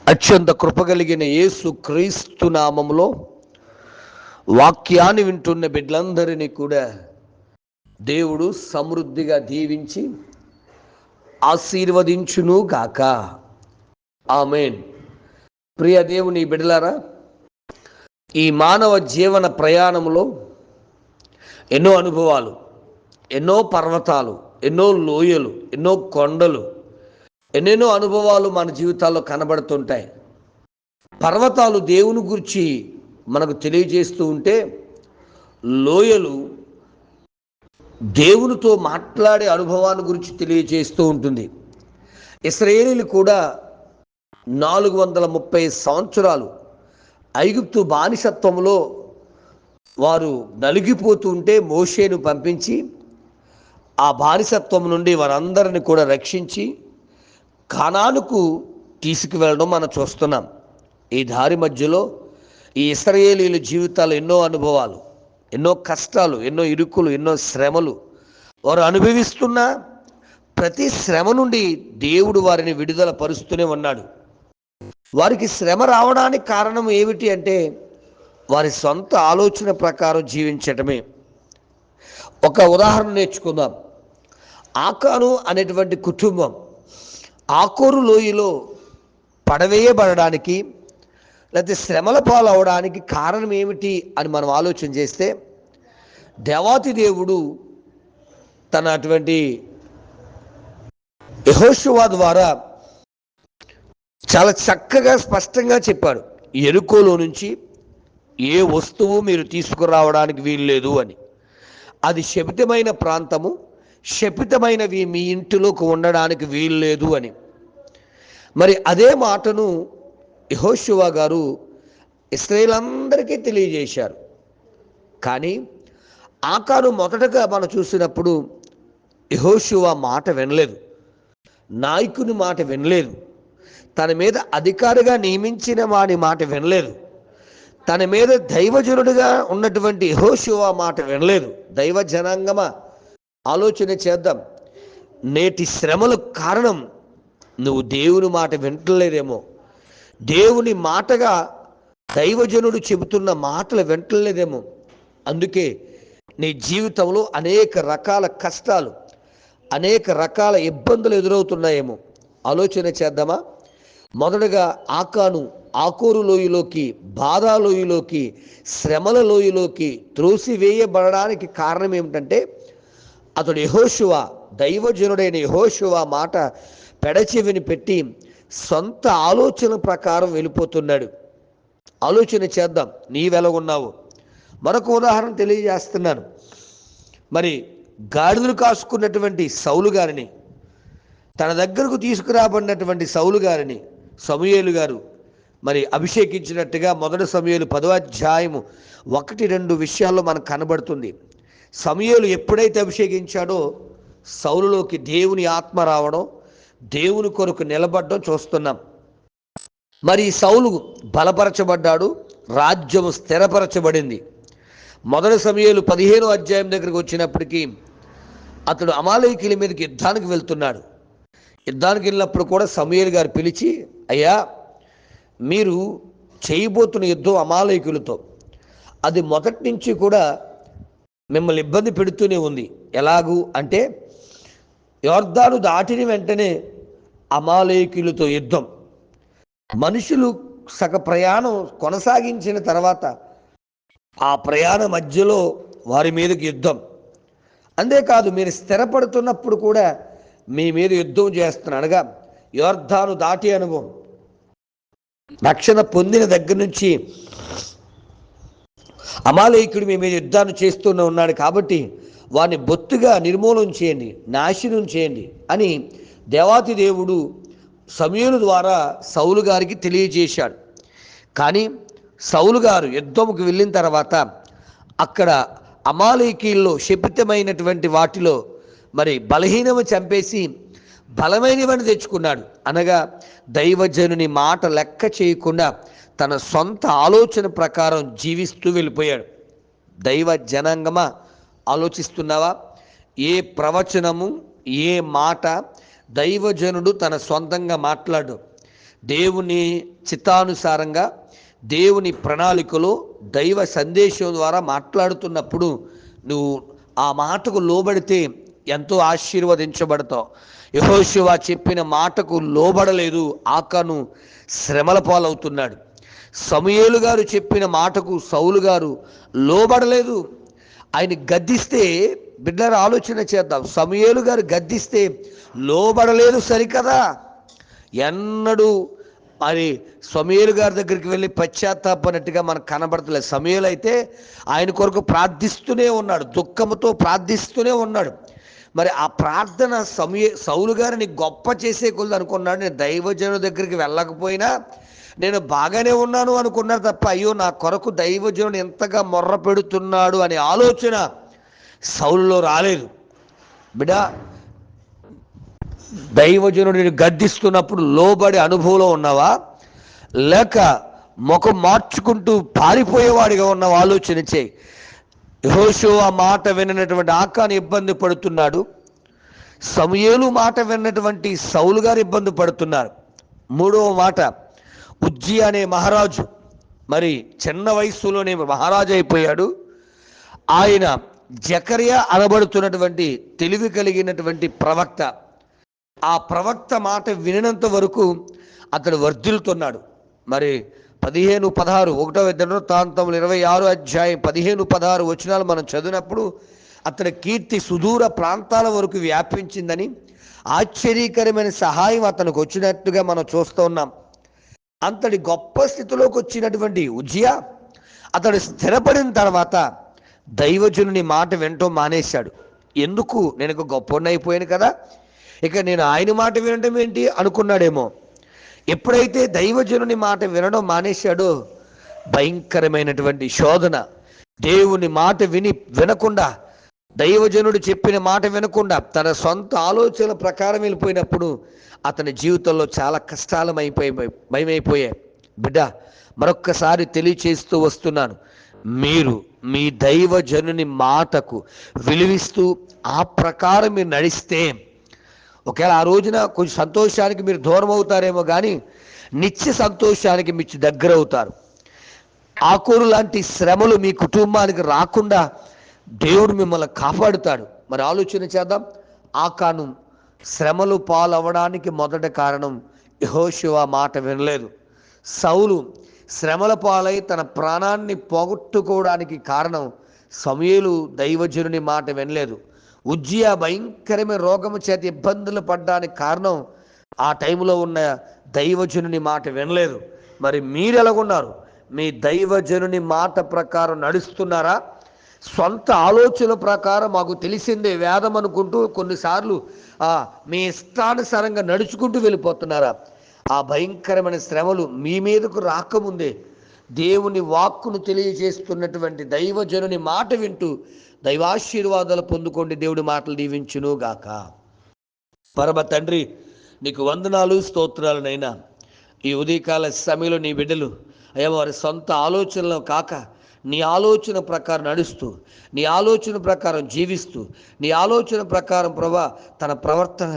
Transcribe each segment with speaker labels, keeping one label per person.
Speaker 1: అత్యంత కృపగలిగిన యేసు క్రీస్తు నామములో వాక్యాన్ని వింటున్న బిడ్డలందరినీ కూడా దేవుడు సమృద్ధిగా దీవించి ఆశీర్వదించును గాక. ఆమేన్. ప్రియ దేవుని బిడ్డలారా, ఈ మానవ జీవన ప్రయాణంలో ఎన్నో అనుభవాలు, ఎన్నో పర్వతాలు, ఎన్నో లోయలు, ఎన్నో కొండలు, ఎన్నెన్నో అనుభవాలు మన జీవితాల్లో కనబడుతుంటాయి. పర్వతాలు దేవుని గురించి మనకు తెలియజేస్తూ ఉంటే, లోయలు దేవునితో మాట్లాడే అనుభవాన్ని గురించి తెలియజేస్తూ ఉంటుంది. ఇశ్రాయేలీయులు కూడా 430 సంవత్సరాలు ఐగుప్తు బానిసత్వంలో వారు నలిగిపోతూ ఉంటే మోషేను పంపించి ఆ బానిసత్వం నుండి వారందరిని కూడా రక్షించి కానానుకు తీసుకువెళ్ళడం మనం చూస్తున్నాం. ఈ దారి మధ్యలో ఈ ఇశ్రాయేలీయుల జీవితాలు ఎన్నో అనుభవాలు, ఎన్నో కష్టాలు, ఎన్నో ఇరుకులు, ఎన్నో శ్రమలు వారు అనుభవిస్తున్న ప్రతి శ్రమ నుండి దేవుడు వారిని విడుదల పరుస్తూనే ఉన్నాడు. వారికి శ్రమ రావడానికి కారణం ఏమిటి అంటే వారి సొంత ఆలోచన ప్రకారం జీవించటమే. ఒక ఉదాహరణ నేర్చుకుందాం. ఆకాను అనేటువంటి కుటుంబం ఆకోరు లోయలో పడవేయబడడానికి లేకపోతే శ్రమల పాలు అవడానికి కారణం ఏమిటి అని మనం ఆలోచన చేస్తే, దేవాతి దేవుడు తన అటువంటి యెహోషువ ద్వారా చాలా చక్కగా స్పష్టంగా చెప్పాడు. యెరికోలో నుంచి ఏ వస్తువు మీరు తీసుకురావడానికి వీల్లేదు అని. అది శపితమైన ప్రాంతము, శపితమైనవి మీ ఇంటిలోకి ఉండడానికి వీల్లేదు అని. మరి అదే మాటను యెహోషువ గారు ఇశ్రాయేలందరికీ తెలియజేశారు. కానీ ఆకాను మొదటగా మనం చూసినప్పుడు యెహోషువ మాట వినలేదు, నాయకుని మాట వినలేదు, తన మీద అధికారిగా నియమించిన వాని మాట వినలేదు, తన మీద దైవజనుడిగా ఉన్నటువంటి యెహోషువ మాట వినలేదు. దైవ జనాంగమా, ఆలోచన చేద్దాం. నేటి శ్రమలకు కారణం నువ్వు దేవుని మాట వింటలేదేమో, దేవుని మాటగా దైవజనుడు చెబుతున్న మాటలు వింటలేదేమో. అందుకే నీ జీవితంలో అనేక రకాల కష్టాలు, అనేక రకాల ఇబ్బందులు ఎదురవుతున్నాయేమో. ఆలోచన చేద్దామా? మొదటగా ఆకాను ఆకోరు లోయలోకి, బాధా లోయలోకి, శ్రమల లోయలోకి త్రోసివేయబడడానికి కారణం ఏమిటంటే, అతడు యెహోషువ, దైవజనుడైన యెహోషువ మాట పెడచెవిని పెట్టి సొంత ఆలోచన ప్రకారం వెళ్ళిపోతున్నాడు. ఆలోచన చేద్దాం, నీవెలాగున్నావు. మరొక ఉదాహరణ తెలియజేస్తున్నాను. మరి గాడిదలు కాసుకున్నటువంటి సౌలు గారిని, తన దగ్గరకు తీసుకురాబడినటువంటి సౌలు గారిని సమూయేలు గారు మరి అభిషేకించినట్టుగా మొదటి సమూయేలు 10వ అధ్యాయము 1-2 విషయాల్లో మనకు కనబడుతుంది. సమూయేలు ఎప్పుడైతే అభిషేకించాడో సౌలులోకి దేవుని ఆత్మ రావడం, దేవుని కొరకు నిలబడడం చూస్తున్నాం. మరి సౌలు బలపరచబడ్డాడు, రాజ్యము స్థిరపరచబడింది. మొదటి సమూయేలు 15వ అధ్యాయం దగ్గరికి వచ్చినప్పటికీ అతడు అమాలేకీయుల మీదకి యుద్ధానికి వెళ్తున్నాడు. యుద్ధానికి వెళ్ళినప్పుడు కూడా సమూయేలు గారు పిలిచి, అయ్యా, మీరు చేయబోతున్న యుద్ధం అమాలేకీయులతో, అది మొదటి నుంచి కూడా మిమ్మల్ని ఇబ్బంది పెడుతూనే ఉంది. ఎలాగూ అంటే, యొర్దాను దాటిన వెంటనే అమాలేకీయులతో యుద్ధం. మనుషులు సగ ప్రయాణం కొనసాగించిన తర్వాత ఆ ప్రయాణ మధ్యలో వారి మీదకి యుద్ధం. అంతేకాదు, మీరు స్థిరపడుతున్నప్పుడు కూడా మీ మీద యుద్ధం చేస్తున్నారు. అనగా యొర్దాను దాటి అనుభవం, రక్షణ పొందిన దగ్గర నుంచి అమాలేకుడు మీ మీద యుద్ధాన్ని చేస్తూనే ఉన్నాడు. కాబట్టి వారిని బొత్తుగా నిర్మూలన చేయండి, నాశనం చేయండి అని దేవాతి దేవుడు సమూయేలు ద్వారా సౌలు గారికి తెలియజేశాడు. కానీ సౌలు గారు యుద్ధముకు వెళ్ళిన తర్వాత అక్కడ అమాలేకీయుల్లో శపితమైనటువంటి వాటిలో మరి బలహీనము చంపేసి బలమైనవని తెచ్చుకున్నాడు. అనగా దైవజనుని మాట లెక్క చేయకుండా తన సొంత ఆలోచన ప్రకారం జీవిస్తూ వెళ్ళిపోయాడు. దైవ జనాంగమా, ఆలోచిస్తున్నావా? ఏ ప్రవచనము, ఏ మాట దైవజనుడు తన సొంతంగా మాట్లాడు. దేవుని చిత్తానుసారంగా దేవుని ప్రణాళికలో దైవ సందేశం ద్వారా మాట్లాడుతున్నప్పుడు నువ్వు ఆ మాటకు లోబడితే ఎంతో ఆశీర్వదించబడతావు. యెహోషువ చెప్పిన మాటకు లోబడలేదు, ఆకాను శ్రమల పాలవుతున్నాడు. సమూయేలు గారు చెప్పిన మాటకు సౌలు గారు లోబడలేదు. ఆయన గద్దిస్తే, బిడ్డల ఆలోచన చేద్దాం, సమూయేలు గారు గద్దిస్తే లోబడలేదు సరికదా. ఎన్నడూ మరి సమూయేలు గారి దగ్గరికి వెళ్ళి పశ్చాత్తాపనట్టుగా మనకు కనబడతలేదు. సమూయేలు అయితే ఆయన కొరకు ప్రార్థిస్తూనే ఉన్నాడు, దుఃఖంతో ప్రార్థిస్తూనే ఉన్నాడు. మరి ఆ ప్రార్థన సౌలు గారిని గొప్ప చేసే కొద్ది అనుకున్నాడు. నేను దైవజనుడి దగ్గరికి వెళ్ళకపోయినా నేను బాగానే ఉన్నాను అనుకున్నారు తప్ప, అయ్యో నా కొరకు దైవజనుడు ఎంతగా మొర్ర పెడుతున్నాడు అనే ఆలోచన సౌలులో రాలేదు. బిడ్డ, దైవజనుడిని గద్దిస్తున్నప్పుడు లోబడి అనుభవంలో ఉన్నావా, లేక ముఖం మార్చుకుంటూ పారిపోయేవాడిగా ఉన్నావా? ఆలోచన చేయి. యెహోషువ మాట విననటువంటి ఆకాను ఇబ్బంది పడుతున్నాడు, సమూయేలు మాట విన్నటువంటి సౌలు గారు ఇబ్బంది పడుతున్నారు. మూడవ మాట, ఉజ్జియా అనే మహారాజు మరి చిన్న వయస్సులోనే మహారాజు అయిపోయాడు. ఆయన జకర్యా అనబడుతున్నటువంటి తెలివి కలిగినటువంటి ప్రవక్త. ఆ ప్రవక్త మాట వినినంత వరకు అతడు వర్ధిల్లుతున్నాడు. మరి 15-16 ఒకటవ దినవృత్తాంతములు 26 అధ్యాయం 15-16 వచనాలు మనం చదివినప్పుడు అతడి కీర్తి సుదూర ప్రాంతాల వరకు వ్యాపించిందని, ఆశ్చర్యకరమైన సహాయం అతనికి వచ్చినట్టుగా మనం చూస్తూ ఉన్నాం. అంతటి గొప్ప స్థితిలోకి వచ్చినటువంటి ఉజ్జియా అతడు స్థిరపడిన తర్వాత దైవజనుని మాట వినటం మానేశాడు. ఎందుకు? నేను గొప్పవాడిని అయిపోయాను కదా, ఇక నేను ఆయన మాట వినటం ఏంటి అనుకున్నాడేమో. ఎప్పుడైతే దైవజనుని మాట వినడం మానేశాడో భయంకరమైనటువంటి శోధన, దేవుని మాట వినకుండా, దైవజనుడు చెప్పిన మాట వినకుండా తన సొంత ఆలోచనల ప్రకారం వెళ్ళిపోయినప్పుడు అతని జీవితంలో చాలా కష్టాలు భయమైపోయాయి. బిడ్డ, మరొక్కసారి తెలియచేస్తూ వస్తున్నాను, మీరు మీ దైవజనుని మాటకు విలువిస్తూ ఆ ప్రకారం మీరు నడిస్తే ఒకవేళ ఆ రోజున కొంచెం సంతోషానికి మీరు దూరం అవుతారేమో, కానీ నిత్య సంతోషానికి మీకు దగ్గర అవుతారు. ఆకూరు లాంటి శ్రమలు మీ కుటుంబానికి రాకుండా దేవుడు మిమ్మల్ని కాపాడుతాడు. మరి ఆలోచన చేద్దాం. ఆకాను శ్రమలు పాలవడానికి మొదటి కారణం యెహోషువ మాట వినలేదు. సౌలు శ్రమల పాలై తన ప్రాణాన్ని పోగొట్టుకోవడానికి కారణం సమూయేలు దైవజనుని మాట వినలేదు. ఉజ్జియా భయంకరమైన రోగము చేత ఇబ్బందులు పడ్డానికి కారణం ఆ టైంలో ఉన్న దైవజనుని మాట వినలేదు. మరి మీరు ఎలాగున్నారు? మీ దైవజనుని మాట ప్రకారం నడుస్తున్నారా? సొంత ఆలోచన ప్రకారం మాకు తెలిసిందే వేదం అనుకుంటూ కొన్నిసార్లు మీ ఇష్టానుసారంగా నడుచుకుంటూ వెళ్ళిపోతున్నారా? ఆ భయంకరమైన శ్రమలు మీ మీదకు రాకముందే దేవుని వాక్కును తెలియజేస్తున్నటువంటి దైవజనుని మాట వింటూ దైవాశీర్వాదాలు పొందుకోండి. దేవుడి మాటలు దీవించును గాక. పరమ తండ్రి, నీకు వందనాలు, స్తోత్రాలనైనా ఈ ఉదయకాల సమయంలో నీ బిడ్డలు అయ్యా వారి సొంత ఆలోచనలో కాక నీ ఆలోచన ప్రకారం నడుస్తూ, నీ ఆలోచన ప్రకారం జీవిస్తూ, నీ ఆలోచన ప్రకారం ప్రభా తన ప్రవర్తన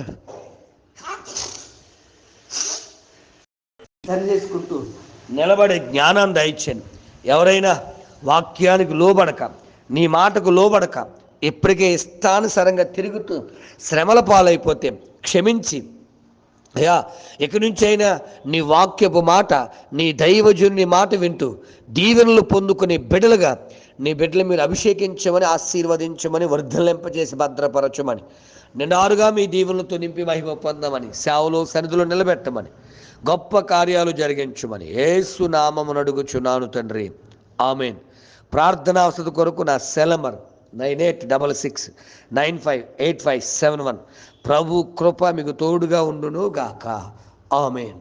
Speaker 1: సరి చేసుకుంటూ నిలబడే జ్ఞానాన్ని దయచేయండి. ఎవరైనా వాక్యానికి లోబడక, నీ మాటకు లోబడక ఎప్పటికే ఇష్టానుసారంగా తిరుగుతూ శ్రమల పాలైపోతే క్షమించి, అయ్యా ఇక్కడి నుంచి అయినా నీ వాక్యపు మాట, నీ దైవజనుని మాట వింటూ దీవెనలు పొందుకునే బిడ్డలుగా నీ బిడ్డలు మీరు అభిషేకించమని, ఆశీర్వదించమని, వర్ధలింపజేసి భద్రపరచమని, నిండారుగా మీ దీవెనలతో నింపి మహిమ పొందమని, సేవలో సన్నిధిలో నిలబెట్టమని, గొప్ప కార్యాలు జరిగించమని యేసు నామమున అడుగుచున్నాను తండ్రి, ఆమేన్. ప్రార్థనా అవసరం కొరకు నా సెల్ నంబర్ 9866958571. ప్రభు కృప మీకు తోడుగా ఉండును గాక. ఆమేన్.